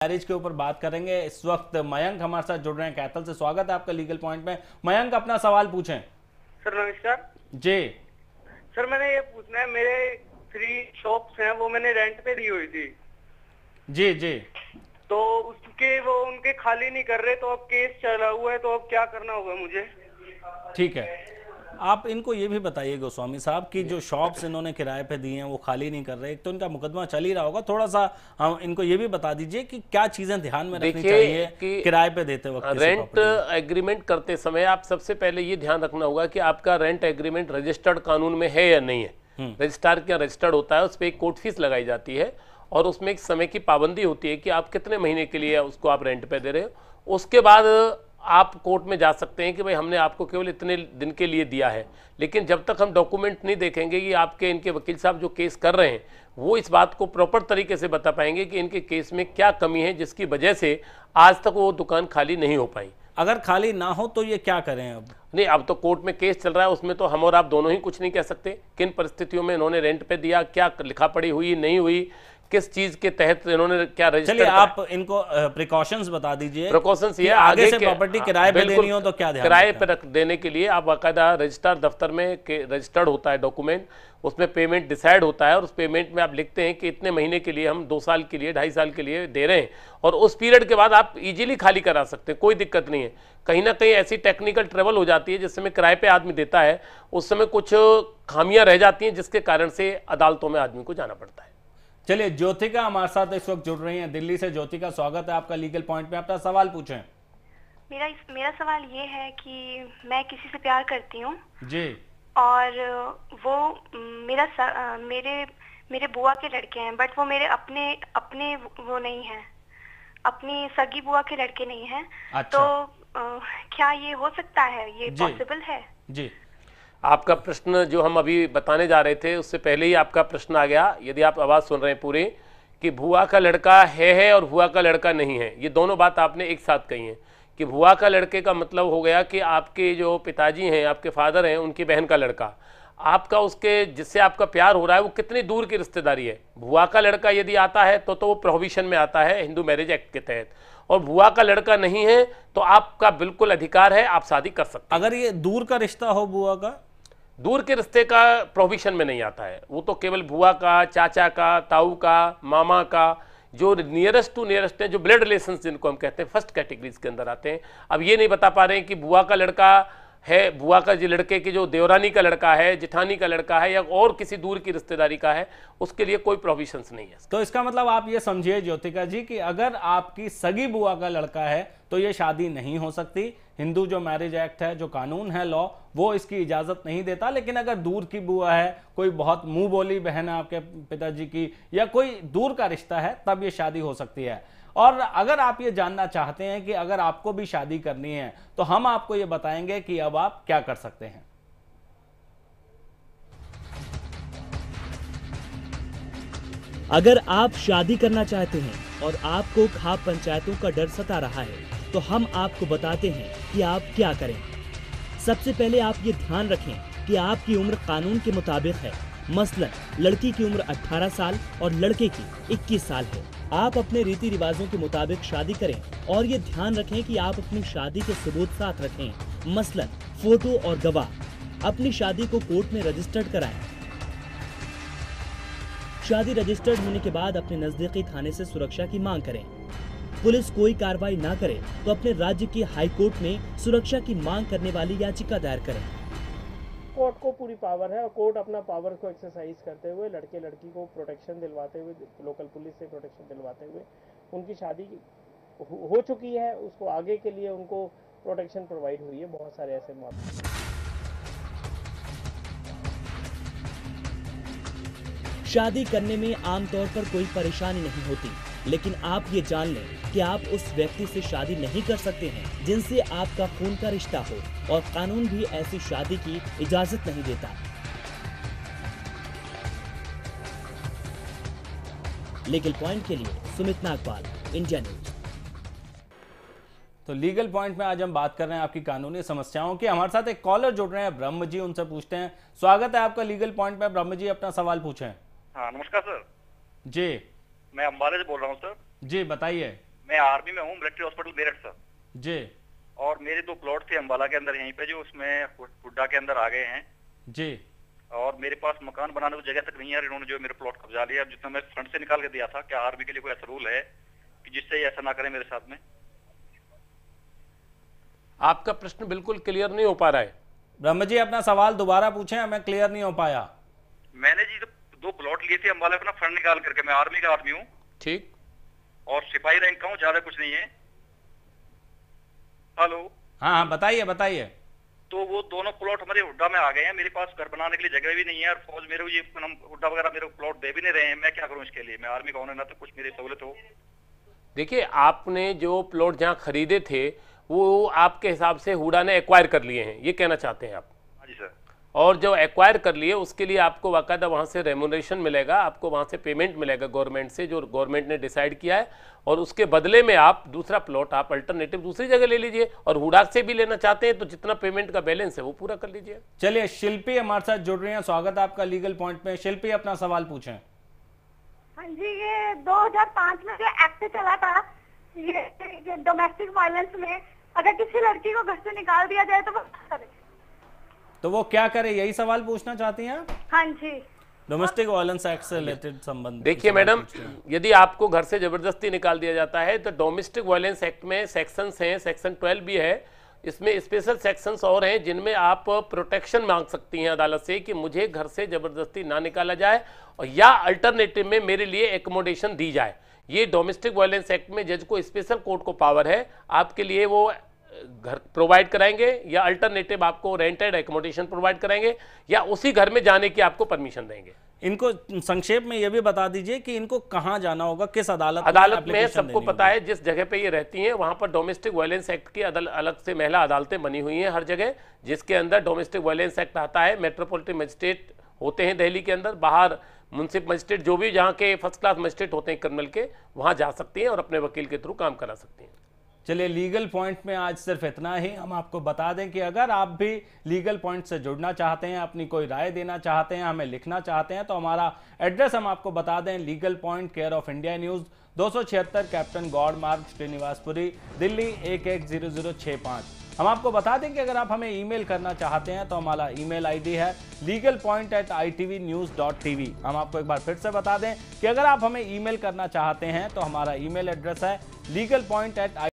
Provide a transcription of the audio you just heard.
Marriage के ऊपर बात करेंगे। इस वक्त मयंक हमारे साथ जुड़ रहे हैं कैथल से। स्वागत है आपका लीगल पॉइंट में। मयंक, अपना सवाल पूछें। सर नमस्कार जी सर, मैंने ये पूछना है, मेरे 3 शॉप्स हैं वो मैंने रेंट पे दी हुई थी, जी जी तो उसके वो उनके खाली नहीं कर रहे, तो अब केस चला हुआ है, तो अब क्या करना होगा मुझे? ठीक है, आप इनको ये भी बताइए गोस्वामी साहब कि जो शॉप्स इन्होंने किराए पे दी हैं वो खाली नहीं कर रहे। एक तो इनका मुकदमा चल ही रहा होगा, थोड़ा सा हम इनको ये भी बता दीजिए कि क्या चीजें ध्यान में रखनी चाहिए कि किराए पे देते वक्त। रेंट एग्रीमेंट करते समय आप सबसे पहले ये ध्यान रखना होगा कि आपका रेंट एग्रीमेंट रजिस्टर्ड कानून में है या नहीं है। रजिस्ट्रार क्या रजिस्टर्ड होता है, उस पर एक कोर्ट फीस लगाई जाती है और उसमें एक समय की पाबंदी होती है कि आप कितने महीने के लिए उसको आप रेंट पे दे रहे हो। उसके बाद आप कोर्ट में जा सकते हैं कि भाई हमने आपको केवल इतने दिन के लिए दिया है, लेकिन जब तक हम डॉक्यूमेंट नहीं देखेंगे कि आपके इनके वकील साहब जो केस कर रहे हैं वो इस बात को प्रॉपर तरीके से बता पाएंगे कि इनके केस में क्या कमी है जिसकी वजह से आज तक वो दुकान खाली नहीं हो पाई। अगर खाली ना हो तो ये क्या करें? अब नहीं, अब तो कोर्ट में केस चल रहा है, उसमें तो हम और आप दोनों ही कुछ नहीं कह सकते किन परिस्थितियों में इन्होंने रेंट पे दिया, क्या लिखा पड़ी हुई नहीं हुई, किस चीज के तहत इन्होंने क्या रजिस्टर। चलिए आप इनको प्रिकॉशंस बता दीजिए। प्रिकॉशंस ये आगे से प्रॉपर्टी किराए पे देनी हो तो क्या ध्यान किराए पे रख देने के लिए आप बाकायदा रजिस्ट्रार दफ्तर में रजिस्टर्ड होता है डॉक्यूमेंट, उसमें पेमेंट डिसाइड होता है और उस पेमेंट में आप लिखते हैं कि इतने महीने के लिए हम 2 साल के लिए 2.5 साल के लिए दे रहे हैं और उस पीरियड के बाद आप इजीली खाली करा सकते हैं, कोई दिक्कत नहीं है। कहीं ना कहीं ऐसी टेक्निकल ट्रबल हो जाती है जिस समय किराए पे आदमी देता है उस समय कुछ खामियां रह जाती हैं जिसके कारण से अदालतों में आदमी को जाना पड़ता है। चलिए, ज्योतिका हमारे साथ इस वक्त जुड़ रही हैं दिल्ली से। ज्योतिका, स्वागत है आपका लीगल पॉइंट में। अपना सवाल पूछें। मेरा सवाल ये है कि मैं किसी से प्यार करती हूँ जी, और वो मेरे बुआ के लड़के हैं, बट वो मेरे अपने वो नहीं है, अपनी सगी बुआ के लड़के नहीं हैं। अच्छा। तो क्या ये हो सकता है, ये पॉसिबल है? जी, आपका प्रश्न जो हम अभी बताने जा रहे थे उससे पहले ही आपका प्रश्न आ गया। यदि आप आवाज़ सुन रहे हैं पूरी, कि भुआ का लड़का है और भुआ का लड़का नहीं है, ये दोनों बात आपने एक साथ कही है। कि भुआ का लड़के का मतलब हो गया कि आपके जो पिताजी हैं, आपके फादर हैं, उनकी बहन का लड़का। आपका उसके जिससे आपका प्यार हो रहा है वो कितनी दूर की रिश्तेदारी है। भुआ का लड़का यदि आता है तो वो प्रोहिबिशन में आता है हिंदू मैरिज एक्ट के तहत, और भुआ का लड़का नहीं है तो आपका बिल्कुल अधिकार है, आप शादी कर सकते हैं। अगर ये दूर का रिश्ता हो बुआ का, दूर के रिश्ते का प्रोहिबिशन में नहीं आता है, वो तो केवल बुआ का, चाचा का, ताऊ का, मामा का, जो नियरेस्ट टू नियरेस्ट है, जो ब्लड रिलेशंस जिनको हम कहते हैं, फर्स्ट कैटेगरीज के अंदर आते हैं। अब ये नहीं बता पा रहे हैं कि बुआ का लड़का है, बुआ का जो लड़के की जो देवरानी का लड़का है, जिठानी का लड़का है, या और किसी दूर की रिश्तेदारी का है, उसके लिए कोई प्रोविजंस नहीं है। तो इसका मतलब आप ये समझिए ज्योतिका जी कि अगर आपकी सगी बुआ का लड़का है तो ये शादी नहीं हो सकती। हिंदू जो मैरिज एक्ट है, जो कानून है, लॉ, वो इसकी इजाजत नहीं देता। लेकिन अगर दूर की बुआ है, कोई बहुत मुंह बोली बहन है आपके पिताजी की, या कोई दूर का रिश्ता है, तब ये शादी हो सकती है। और अगर आप ये जानना चाहते हैं कि अगर आपको भी शादी करनी है तो हम आपको ये बताएंगे कि अब आप क्या कर सकते हैं। अगर आप शादी करना चाहते हैं और आपको खाप पंचायतों का डर सता रहा है तो हम आपको बताते हैं कि आप क्या करें। सबसे पहले आप ये ध्यान रखें कि आपकी उम्र कानून के मुताबिक है। मसलन लड़की की उम्र 18 साल और लड़के की 21 साल है। आप अपने रीति रिवाजों के मुताबिक शादी करें और ये ध्यान रखें कि आप अपनी शादी के सबूत साथ रखें, मसलन फोटो और गवाह। अपनी शादी को कोर्ट में रजिस्टर्ड कराएं। शादी रजिस्टर्ड होने के बाद अपने नजदीकी थाने से सुरक्षा की मांग करें। पुलिस कोई कार्रवाई ना करे तो अपने राज्य की हाई कोर्ट में सुरक्षा की मांग करने वाली याचिका दायर करें। कोर्ट को पूरी पावर है और कोर्ट अपना पावर को एक्सरसाइज करते हुए लड़के लड़की को प्रोटेक्शन दिलवाते हुए, लोकल पुलिस से प्रोटेक्शन दिलवाते हुए, उनकी शादी हो चुकी है, उसको आगे के लिए उनको प्रोटेक्शन प्रोवाइड हुई है। बहुत सारे ऐसे मामले। शादी करने में आमतौर पर कोई परेशानी नहीं होती, लेकिन आप ये जान लें कि आप उस व्यक्ति से शादी नहीं कर सकते हैं जिनसे आपका खून का रिश्ता हो, और कानून भी ऐसी शादी की इजाजत नहीं देता। लीगल पॉइंट के लिए सुमित नागपाल, इंडिया न्यूज। तो लीगल पॉइंट में आज हम बात कर रहे हैं आपकी कानूनी समस्याओं की। हमारे साथ एक कॉलर जुड़ रहे हैं, ब्रह्म जी, उनसे पूछते हैं। स्वागत है आपका लीगल पॉइंट में। ब्रह्म जी, अपना सवाल पूछें। हाँ नमस्कार सर। जी, मैं अम्बाले से बोल रहा हूँ सर। जी बताइए। मैं आर्मी में हूँ, मिलिट्री हॉस्पिटल मेरठ सर जी। और मेरे 2 प्लॉट थे अम्बाला के अंदर यहीं पे, जो उसमें हुड्डा के अंदर आ गए हैं जी। और मेरे पास मकान बनाने को जगह तक नहीं है, इन्होंने जो मेरे प्लॉट कब्जा लिया। जितना मैं फ्रंट से निकाल के दिया था, क्या आर्मी के लिए कोई ऐसा रूल है कि जिससे ये ऐसा ना करें मेरे साथ में? आपका प्रश्न बिल्कुल क्लियर नहीं हो पा रहा है। ब्रह्म जी अपना सवाल दोबारा पूछें, हमें क्लियर नहीं हो पाया। मैंने जी 2 प्लॉट लिए थे अम्बाला अपना फ्रंट निकाल करके, मैं आर्मी का आदमी हूँ ठीक। और सिपाही रैंक का हूँ, ज्यादा कुछ नहीं है। हेलो। हाँ हाँ बताइए बताइए। तो वो दोनों प्लॉट हमारे हुड्डा में आ गए हैं, मेरे पास घर बनाने के लिए जगह भी नहीं है और फौज मेरे को ये हुड्डा वगैरह मेरे को प्लॉट दे भी नहीं रहे हैं। मैं क्या करूं इसके लिए? मैं आर्मी का होने ना तो कुछ मेरी सहूलत हो। देखिए, आपने जो प्लॉट जहां खरीदे थे वो आपके हिसाब से हुडा ने एक्वायर कर लिए हैं, ये कहना चाहते हैं आप? हाँ जी सर। और जो एक्वायर कर लिए उसके लिए आपको बाकायदा वहाँ से रेमुनरेशन मिलेगा, आपको वहाँ से पेमेंट मिलेगा गवर्नमेंट से, जो गवर्नमेंट ने डिसाइड किया है, और उसके बदले में आप दूसरा प्लॉट आप अल्टरनेटिव दूसरी जगह ले लीजिए। और हुडा से भी लेना चाहते हैं तो जितना पेमेंट का बैलेंस है वो पूरा कर लीजिए। चलिए शिल्पी हमारे साथ जुड़ रही हैं, स्वागत है आपका लीगल पॉइंट में। शिल्पी अपना सवाल पूछें। हाँ जी, ये 2005 में जो एक्ट चला था ये डोमेस्टिक वायलेंस में, अगर किसी लड़की को घर से निकाल दिया जाए तो वो क्या करे? तो वो क्या करे, यही सवाल पूछना चाहती हैं आप? हाँ जी। डोमेस्टिक वायलेंस एक्ट से रिलेटेड संबंध। देखिए मैडम, यदि आपको घर से जबरदस्ती निकाल दिया जाता है तो डोमेस्टिक वायलेंस एक्ट में सेक्शंस हैं, सेक्शन 12 भी है, इसमें स्पेशल सेक्शंस और हैं जिनमें आप प्रोटेक्शन मांग सकती हैं अदालत से कि मुझे घर से जबरदस्ती ना निकाला जाए और या अल्टरनेटिव में मेरे लिए एकोमोडेशन दी जाए। ये डोमेस्टिक वायलेंस एक्ट में जज को स्पेशल कोर्ट को पावर है, आपके लिए वो घर प्रोवाइड कराएंगे या अल्टरनेटिव आपको रेंटेड एकोमोडेशन प्रोवाइड कराएंगे या उसी घर में जाने की आपको परमिशन देंगे। इनको संक्षेप में ये भी बता दीजिए कि इनको कहाँ जाना होगा, किस अदालत में सबको पता है, जिस जगह पे ये रहती हैं वहां पर डोमेस्टिक वायलेंस एक्ट की अलग से महिला अदालतें बनी हुई हैं हर जगह, जिसके अंदर डोमेस्टिक वायलेंस एक्ट आता है। मेट्रोपॉलिटन मजिस्ट्रेट होते हैं दिल्ली के अंदर, बाहर म्युनिसिपल मजिस्ट्रेट, जो भी जहाँ के फर्स्ट क्लास मजिस्ट्रेट होते हैं क्रिमिनल के, वहां जा सकती हैं और अपने वकील के थ्रू काम करा सकती हैं। चलिए लीगल पॉइंट में आज सिर्फ इतना ही। हम आपको बता दें कि अगर आप भी लीगल पॉइंट से जुड़ना चाहते हैं, अपनी कोई राय देना चाहते हैं, हमें लिखना चाहते हैं, तो हमारा एड्रेस हम आपको बता दें। Legal point, care of India news, 276 captain Gaur Marg, Shrinivaspuri, Delhi 110065। हम आपको बता दें कि अगर आप हमें ईमेल करना चाहते हैं तो हमारा ईमेल आईडी है legalpoint@itvnews.tv। हम आपको एक बार फिर से बता दें कि अगर आप हमें ईमेल करना चाहते हैं तो हमारा ईमेल एड्रेस है legalpoint@